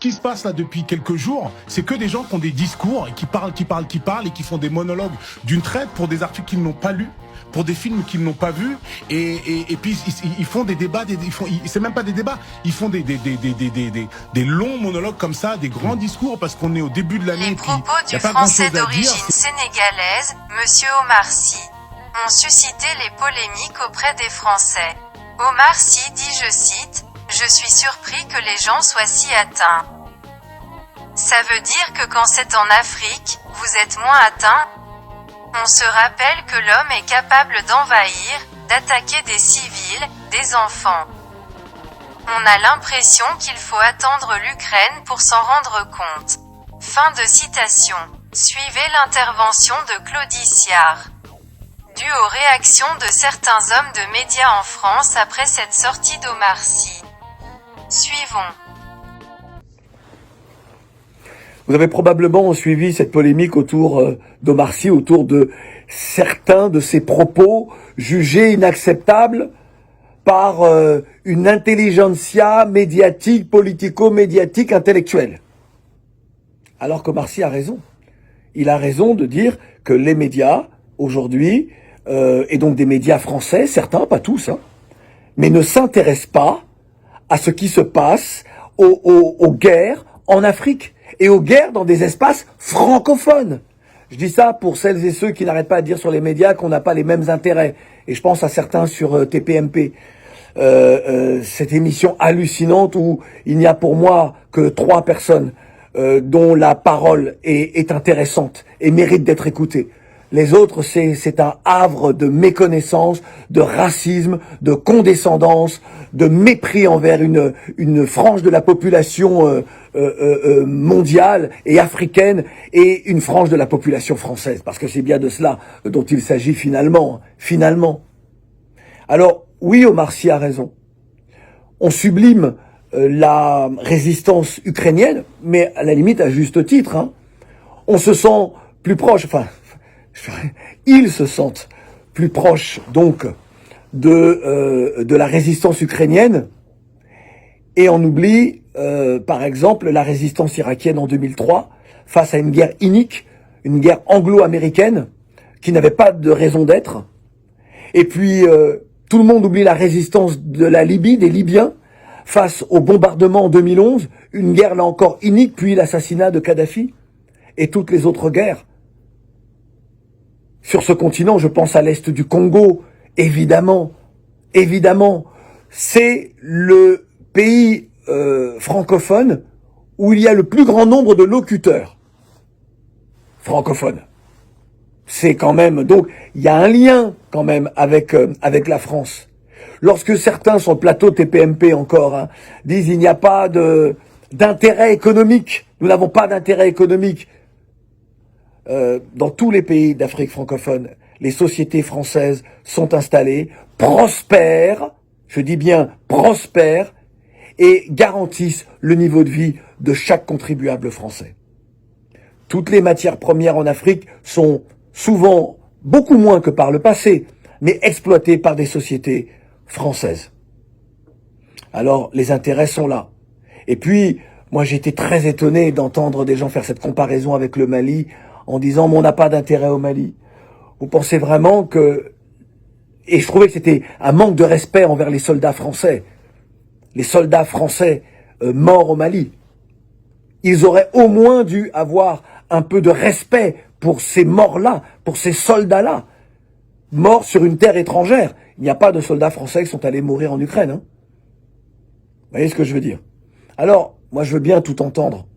Ce qui se passe là depuis quelques jours, c'est que des gens qui ont des discours et qui parlent et qui font des monologues d'une traite pour des articles qu'ils n'ont pas lus, pour des films qu'ils n'ont pas vus, et puis ils font des débats, c'est même pas des débats, ils font des longs monologues comme ça, des grands discours, parce qu'on est au début de l'année. Les propos du Français d'origine sénégalaise, Monsieur Omar Sy, ont suscité les polémiques auprès des Français. Omar Sy dit, je cite, « Je suis surpris que les gens soient si atteints. Ça veut dire que quand c'est en Afrique, vous êtes moins atteints ? On se rappelle que l'homme est capable d'envahir, d'attaquer des civils, des enfants. On a l'impression qu'il faut attendre l'Ukraine pour s'en rendre compte. » Fin de citation. Suivez l'intervention de Claudie Siard. Due aux réactions de certains hommes de médias en France après cette sortie d'Omar Sy. Suivons. Vous avez probablement suivi cette polémique autour d'Omar Sy, autour de certains de ses propos jugés inacceptables par une intelligentsia médiatique, politico-médiatique, intellectuelle. Alors qu'Omar Sy a raison. Il a raison de dire que les médias, aujourd'hui, et donc des médias français, certains, pas tous, mais ne s'intéressent pas à ce qui se passe aux guerres en Afrique et aux guerres dans des espaces francophones. Je dis ça pour celles et ceux qui n'arrêtent pas de dire sur les médias qu'on n'a pas les mêmes intérêts. Et je pense à certains sur TPMP. Cette émission hallucinante où il n'y a pour moi que 3 personnes dont la parole est intéressante et mérite d'être écoutée. Les autres, c'est un havre de méconnaissance, de racisme, de condescendance, de mépris envers une frange de la population mondiale et africaine et une frange de la population française. Parce que c'est bien de cela dont il s'agit finalement. Alors, oui, Omar Sy a raison. On sublime la résistance ukrainienne, mais à la limite à juste titre. On se sent plus proche, ils se sentent plus proches donc de la résistance ukrainienne, et on oublie par exemple la résistance irakienne en 2003 face à une guerre inique, une guerre anglo-américaine qui n'avait pas de raison d'être. Et puis tout le monde oublie la résistance de la Libye, des Libyens, face au bombardement en 2011, une guerre là encore inique, puis l'assassinat de Kadhafi, et toutes les autres guerres. Sur ce continent, je pense à l'est du Congo, évidemment, c'est le pays francophone où il y a le plus grand nombre de locuteurs francophones. C'est quand même, donc, il y a un lien quand même avec la France. Lorsque certains sur le plateau TPMP encore disent il n'y a pas d'intérêt économique, nous n'avons pas d'intérêt économique. Dans tous les pays d'Afrique francophone, les sociétés françaises sont installées, prospèrent, je dis bien prospèrent, et garantissent le niveau de vie de chaque contribuable français. Toutes les matières premières en Afrique sont souvent, beaucoup moins que par le passé, mais exploitées par des sociétés françaises. Alors, les intérêts sont là. Et puis, moi j'ai été très étonné d'entendre des gens faire cette comparaison avec le Mali, en disant « mais on n'a pas d'intérêt au Mali ». Vous pensez vraiment que... Et je trouvais que c'était un manque de respect envers les soldats français. Les soldats français morts au Mali. Ils auraient au moins dû avoir un peu de respect pour ces morts-là, pour ces soldats-là, morts sur une terre étrangère. Il n'y a pas de soldats français qui sont allés mourir en Ukraine. Vous voyez ce que je veux dire? Alors, moi je veux bien tout entendre.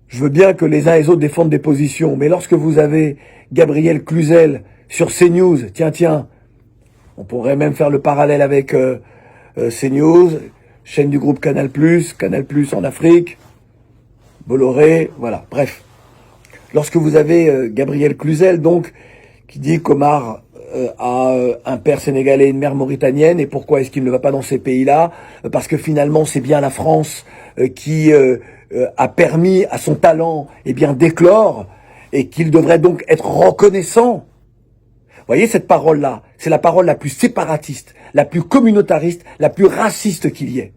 Je veux bien que les uns et les autres défendent des positions, mais lorsque vous avez Gabriel Cluzel sur CNews, tiens, on pourrait même faire le parallèle avec CNews, chaîne du groupe Canal+, Canal+ en Afrique, Bolloré, voilà, bref. Lorsque vous avez Gabriel Cluzel, donc, qui dit qu'Omar a un père sénégalais et une mère mauritanienne, et pourquoi est-ce qu'il ne va pas dans ces pays-là? Parce que finalement, c'est bien la France qui a permis à son talent d'éclore, et qu'il devrait donc être reconnaissant. Vous voyez cette parole-là, c'est la parole la plus séparatiste, la plus communautariste, la plus raciste qu'il y ait.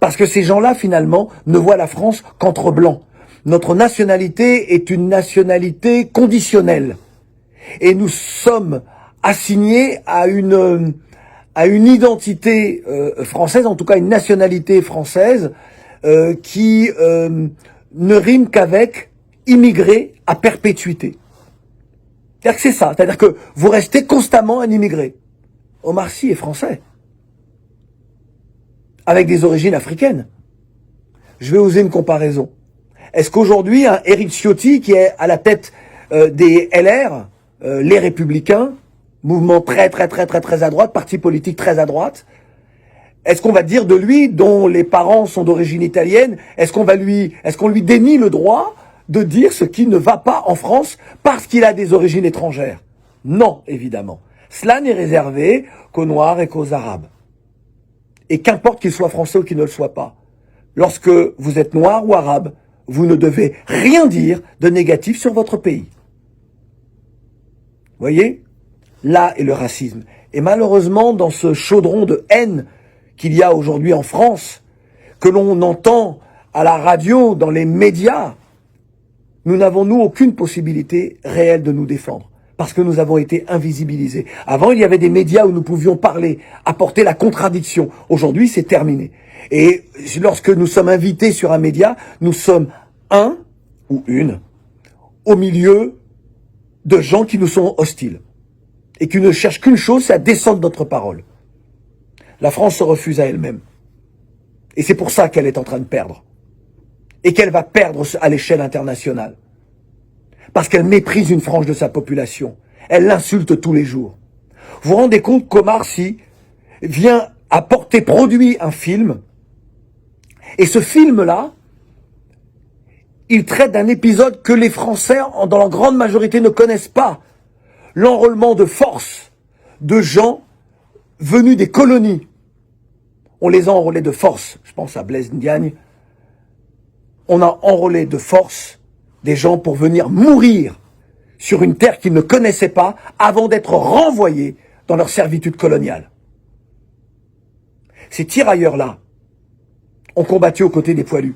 Parce que ces gens-là, finalement, ne voient la France qu'entre blancs. Notre nationalité est une nationalité conditionnelle. Et nous sommes assignés à une identité française, en tout cas une nationalité française, qui ne rime qu'avec immigré à perpétuité. C'est-à-dire que c'est ça, c'est-à-dire que vous restez constamment un immigré. Omar Sy est français, avec des origines africaines. Je vais oser une comparaison. Est-ce qu'aujourd'hui, un Éric Ciotti, qui est à la tête des LR, les Républicains, mouvement très à droite, parti politique très à droite, est-ce qu'on va dire de lui, dont les parents sont d'origine italienne, est-ce qu'on lui dénie le droit de dire ce qui ne va pas en France parce qu'il a des origines étrangères? Non, évidemment. Cela n'est réservé qu'aux Noirs et qu'aux Arabes. Et qu'importe qu'ils soient français ou qu'ils ne le soient pas. Lorsque vous êtes noir ou arabe, vous ne devez rien dire de négatif sur votre pays. Vous voyez? Là est le racisme. Et malheureusement, dans ce chaudron de haine qu'il y a aujourd'hui en France, que l'on entend à la radio, dans les médias, nous n'avons, nous, aucune possibilité réelle de nous défendre. Parce que nous avons été invisibilisés. Avant, il y avait des médias où nous pouvions parler, apporter la contradiction. Aujourd'hui, c'est terminé. Et lorsque nous sommes invités sur un média, nous sommes un ou une au milieu de gens qui nous sont hostiles. Et qui ne cherchent qu'une chose, c'est à descendre notre parole. La France se refuse à elle-même. Et c'est pour ça qu'elle est en train de perdre. Et qu'elle va perdre à l'échelle internationale. Parce qu'elle méprise une frange de sa population. Elle l'insulte tous les jours. Vous vous rendez compte qu'Omar Sy vient produit un film, et ce film-là, il traite d'un épisode que les Français, dans leur grande majorité, ne connaissent pas. L'enrôlement de force de gens venus des colonies. On les a enrôlés de force. Je pense à Blaise Diagne. On a enrôlé de force des gens pour venir mourir sur une terre qu'ils ne connaissaient pas avant d'être renvoyés dans leur servitude coloniale. Ces tirailleurs-là ont combattu aux côtés des poilus.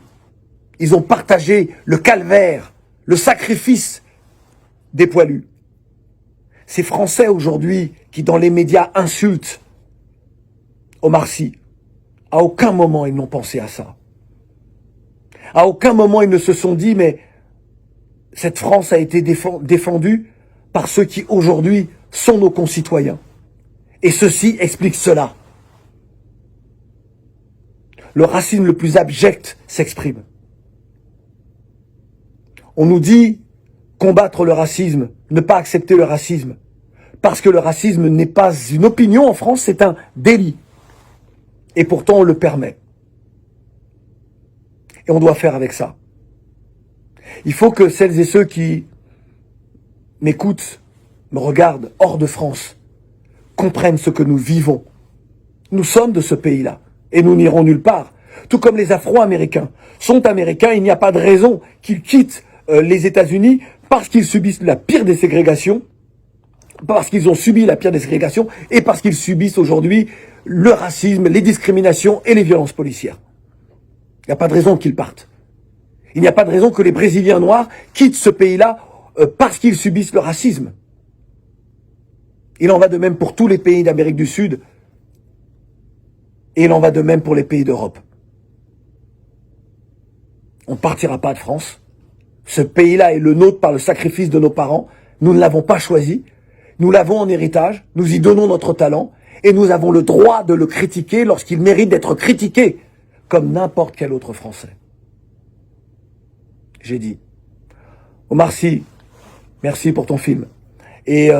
Ils ont partagé le calvaire, le sacrifice des poilus. Ces Français aujourd'hui qui dans les médias insultent Omar Sy, à aucun moment ils n'ont pensé à ça. À aucun moment ils ne se sont dit mais cette France a été défendue par ceux qui aujourd'hui sont nos concitoyens. Et ceci explique cela. Le racisme le plus abject s'exprime. On nous dit combattre le racisme, ne pas accepter le racisme. Parce que le racisme n'est pas une opinion en France, c'est un délit. Et pourtant on le permet. Et on doit faire avec ça. Il faut que celles et ceux qui m'écoutent, me regardent hors de France, comprennent ce que nous vivons. Nous sommes de ce pays-là. Et nous n'irons nulle part. Tout comme les Afro-Américains sont américains, il n'y a pas de raison qu'ils quittent les États-Unis parce qu'ils subissent la pire des ségrégations, parce qu'ils ont subi la pire des ségrégations et parce qu'ils subissent aujourd'hui le racisme, les discriminations et les violences policières. Il n'y a pas de raison qu'ils partent. Il n'y a pas de raison que les Brésiliens noirs quittent ce pays-là parce qu'ils subissent le racisme. Il en va de même pour tous les pays d'Amérique du Sud et il en va de même pour les pays d'Europe. On ne partira pas de France. Ce pays-là est le nôtre par le sacrifice de nos parents. Nous ne l'avons pas choisi. Nous l'avons en héritage. Nous y donnons notre talent. Et nous avons le droit de le critiquer lorsqu'il mérite d'être critiqué, comme n'importe quel autre Français. J'ai dit. Omar Sy, merci pour ton film. Et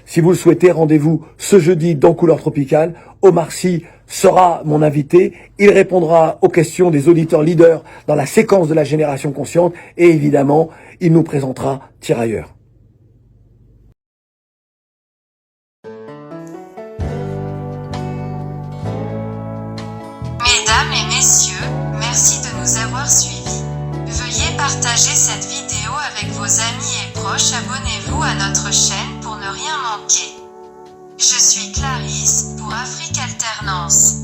si vous le souhaitez, rendez-vous ce jeudi dans Couleur Tropicale. Omar Sy sera mon invité. Il répondra aux questions des auditeurs leaders dans la séquence de la Génération Consciente. Et évidemment, il nous présentera Tirailleurs. Mesdames et messieurs, merci de nous avoir suivis. Veuillez partager cette vidéo avec vos amis et proches. Abonnez-vous à notre chaîne pour ne rien manquer. Je suis Clarisse pour Afrique Alternance.